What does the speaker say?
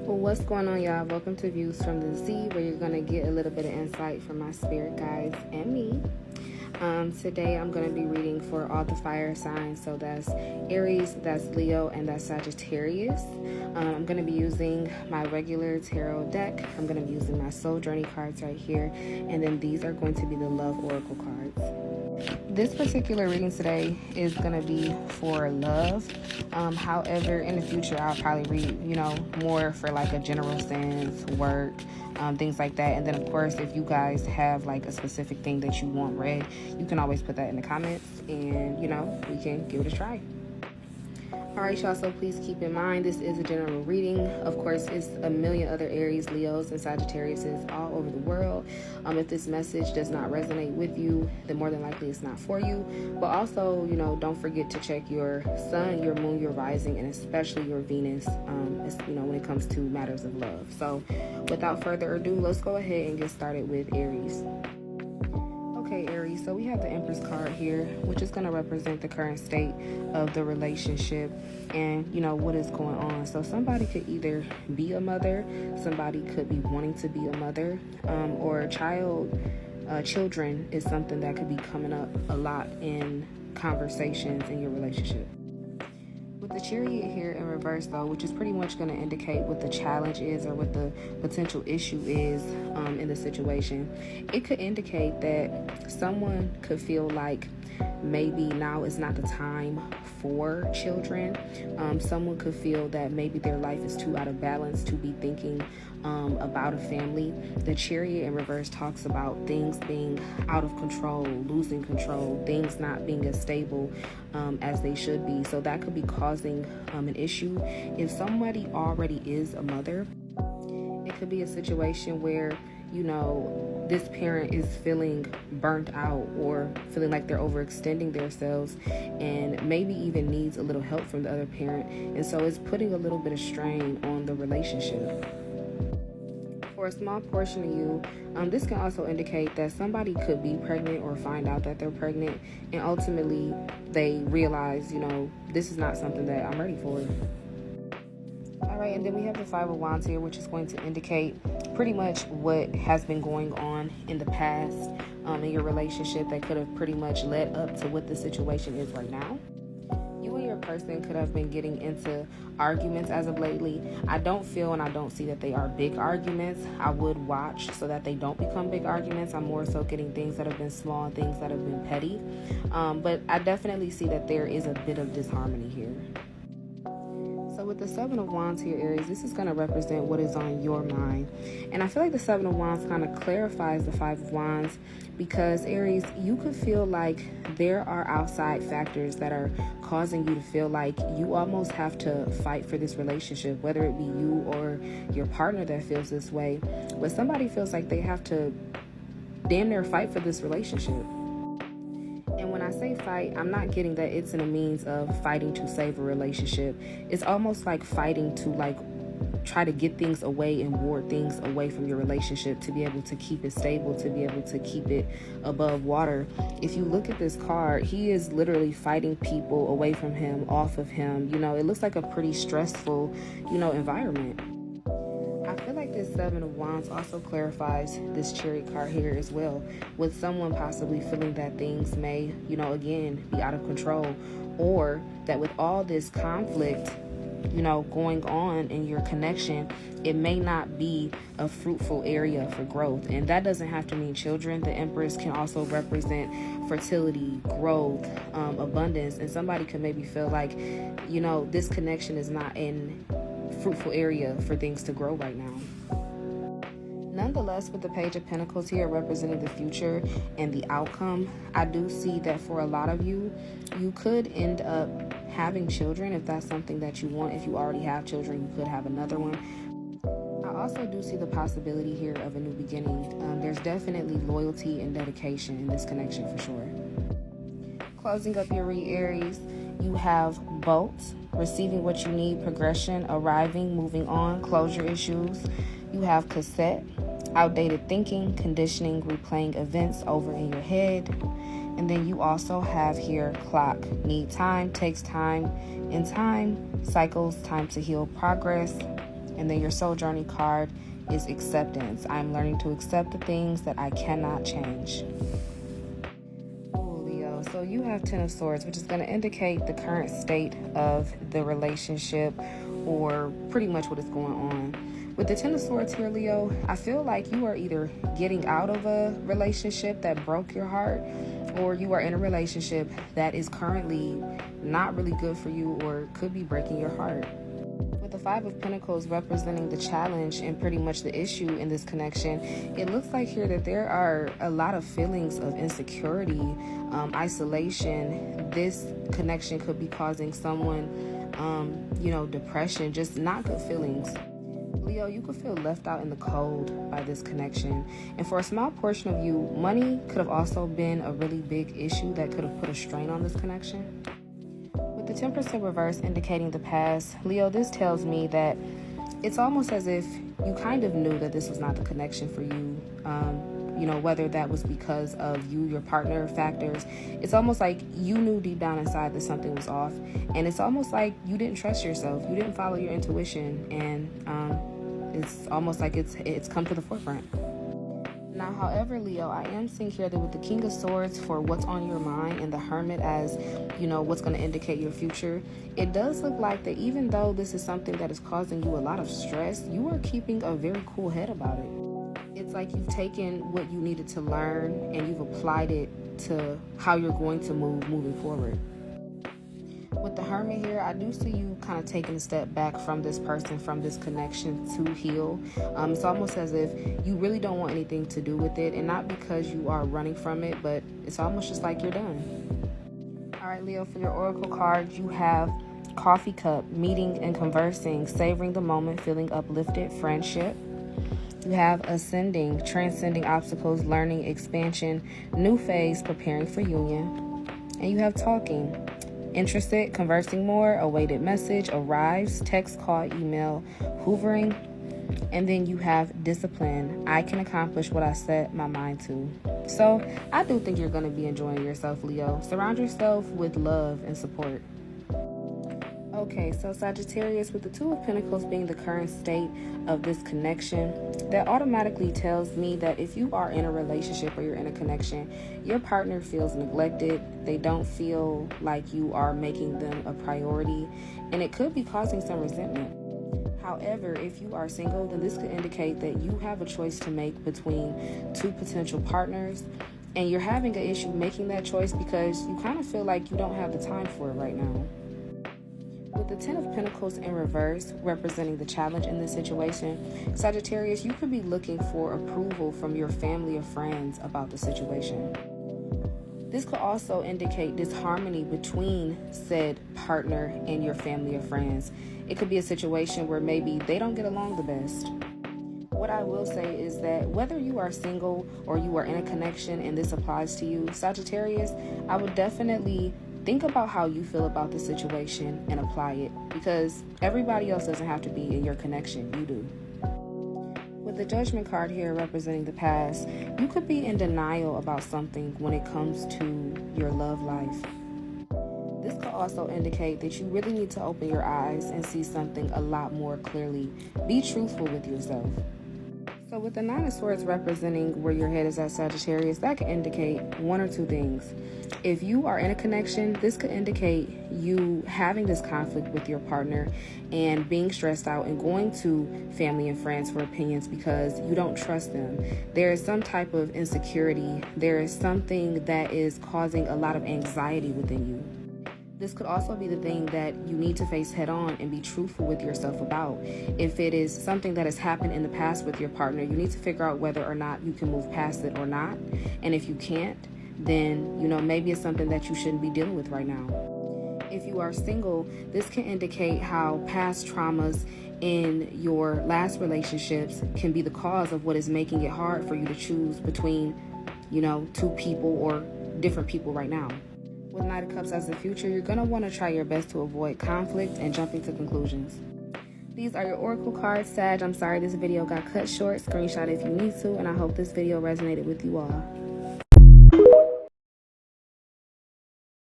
Well, what's going on, y'all? Welcome to Views from the Z, where you're going to get a little bit of insight from my spirit guides and me. Today I'm going to be reading for all the fire signs. So that's Aries, that's Leo, and that's Sagittarius. I'm going to be using my regular tarot deck. I'm going to be using my soul journey cards right here. And then these are going to be the love oracle cards. This particular reading today is going to be for love. However, in the future, I'll probably read, more for like a general sense, work, things like that. And then, of course, if you guys have like a specific thing that you want read, you can always put that in the comments and, we can give it a try. All right, y'all, so please keep in mind this is a general reading. Of course, it's a million other Aries, Leos, and Sagittariuses all over the world. If this message does not resonate with you, then more than likely it's not for you. But also, don't forget to check your sun, your moon, your rising, and especially your Venus, when it comes to matters of love. So without further ado, let's go ahead and get started with Aries. Okay, Aries, so we have the Empress card here, which is going to represent the current state of the relationship and, what is going on. So somebody could either be a mother, somebody could be wanting to be a mother, or children is something that could be coming up a lot in conversations in your relationship. With the Chariot here in reverse, though, which is pretty much going to indicate what the challenge is or what the potential issue is in the situation, it could indicate that someone could feel like maybe now is not the time for children. Someone could feel that maybe their life is too out of balance to be thinking about a family. The Chariot in reverse talks about things being out of control, losing control, things not being as stable as they should be. So that could be causing an issue. If somebody already is a mother, it could be a situation where this parent is feeling burnt out or feeling like they're overextending themselves and maybe even needs a little help from the other parent. And so it's putting a little bit of strain on the relationship. For a small portion of you, this can also indicate that somebody could be pregnant or find out that they're pregnant, and ultimately they realize, this is not something that I'm ready for. All right, and then we have the Five of Wands here, which is going to indicate pretty much what has been going on in the past in your relationship that could have pretty much led up to what the situation is right now. You and your person could have been getting into arguments as of lately. I don't feel and I don't see that they are big arguments. I would watch so that they don't become big arguments. I'm more so getting things that have been small and things that have been petty. But I definitely see that there is a bit of disharmony here. So with the Seven of Wands here, Aries, this is going to represent what is on your mind. And I feel like the Seven of Wands kind of clarifies the Five of Wands because, Aries, you could feel like there are outside factors that are causing you to feel like you almost have to fight for this relationship, whether it be you or your partner that feels this way. But somebody feels like they have to damn near fight for this relationship. And when I say fight, I'm not getting that it's in a means of fighting to save a relationship. It's almost like fighting to try to get things away and ward things away from your relationship to be able to keep it stable, to be able to keep it above water. If you look at this card, he is literally fighting people away from him, off of him. It looks like a pretty stressful, environment. I feel like this Seven of Wands also clarifies this Chariot card here as well, with someone possibly feeling that things may, again, be out of control, or that with all this conflict, going on in your connection, it may not be a fruitful area for growth. And that doesn't have to mean children. The Empress can also represent fertility, growth, abundance. And somebody could maybe feel like, this connection is not in fruitful area for things to grow right now. Nonetheless, with the Page of Pentacles here representing the future and the outcome, I do see that for a lot of you, you could end up having children if that's something that you want. If you already have children, you could have another one. I also do see the possibility here of a new beginning. There's definitely loyalty and dedication in this connection for sure. Closing up your read, Aries, you have Bolt, receiving what you need, progression, arriving, moving on, closure issues. You have Cassette, outdated thinking, conditioning, replaying events over in your head. And then you also have here Clock, need time, takes time, in time, cycles, time to heal, progress. And then your soul journey card is acceptance. I'm learning to accept the things that I cannot change. Ooh, Leo. So you have Ten of Swords, which is going to indicate the current state of the relationship, or pretty much what is going on. With the Ten of Swords here, Leo, I feel like you are either getting out of a relationship that broke your heart, or you are in a relationship that is currently not really good for you or could be breaking your heart. With the Five of Pentacles representing the challenge and pretty much the issue in this connection, it looks like here that there are a lot of feelings of insecurity, isolation. This connection could be causing someone, depression, just not good feelings. Leo, you could feel left out in the cold by this connection. And for a small portion of you, money could have also been a really big issue that could have put a strain on this connection. With the Temperance in reverse indicating the past, Leo, this tells me that it's almost as if you kind of knew that this was not the connection for you. Whether that was because of you, your partner, factors. It's almost like you knew deep down inside that something was off. And it's almost like you didn't trust yourself. You didn't follow your intuition. And it's almost like it's come to the forefront. Now, however, Leo, I am seeing here that with the King of Swords for what's on your mind and the Hermit as, what's going to indicate your future, it does look like that even though this is something that is causing you a lot of stress, you are keeping a very cool head about it. It's like you've taken what you needed to learn and you've applied it to how you're going to moving forward. With the Hermit here, I do see you kind of taking a step back from this person, from this connection to heal. It's almost as if you really don't want anything to do with it, and not because you are running from it, but it's almost just like you're done. All right, Leo, for your Oracle card, you have Coffee Cup, meeting and conversing, savoring the moment, feeling uplifted, friendship. You have Ascending, transcending obstacles, learning, expansion, new phase, preparing for union. And you have Talking, interested, conversing more, awaited message, arrives, text, call, email, hoovering. And then you have Discipline, I can accomplish what I set my mind to. So I do think you're going to be enjoying yourself, Leo. Surround yourself with love and support. Okay, so Sagittarius, with the Two of Pentacles being the current state of this connection, that automatically tells me that if you are in a relationship or you're in a connection, your partner feels neglected. They don't feel like you are making them a priority, and it could be causing some resentment. However, if you are single, then this could indicate that you have a choice to make between two potential partners, and you're having an issue making that choice because you kind of feel like you don't have the time for it right now. With the Ten of Pentacles in reverse, representing the challenge in this situation, Sagittarius, you could be looking for approval from your family or friends about the situation. This could also indicate disharmony between said partner and your family or friends. It could be a situation where maybe they don't get along the best. What I will say is that whether you are single or you are in a connection and this applies to you, Sagittarius, I would definitely think about how you feel about the situation and apply it, because everybody else doesn't have to be in your connection. You do. With the Judgment card here representing the past, you could be in denial about something when it comes to your love life. This could also indicate that you really need to open your eyes and see something a lot more clearly. Be truthful with yourself. So with the Nine of Swords representing where your head is at, Sagittarius, that could indicate one or two things. If you are in a connection, this could indicate you having this conflict with your partner and being stressed out and going to family and friends for opinions because you don't trust them. There is some type of insecurity. There is something that is causing a lot of anxiety within you. This could also be the thing that you need to face head on and be truthful with yourself about. If it is something that has happened in the past with your partner, you need to figure out whether or not you can move past it or not. And if you can't, then, maybe it's something that you shouldn't be dealing with right now. If you are single, this can indicate how past traumas in your last relationships can be the cause of what is making it hard for you to choose between, two people or different people right now. With Knight of Cups as the future, you're going to want to try your best to avoid conflict and jumping to conclusions. These are your Oracle cards, Sag. I'm sorry this video got cut short. Screenshot if you need to, and I hope this video resonated with you all.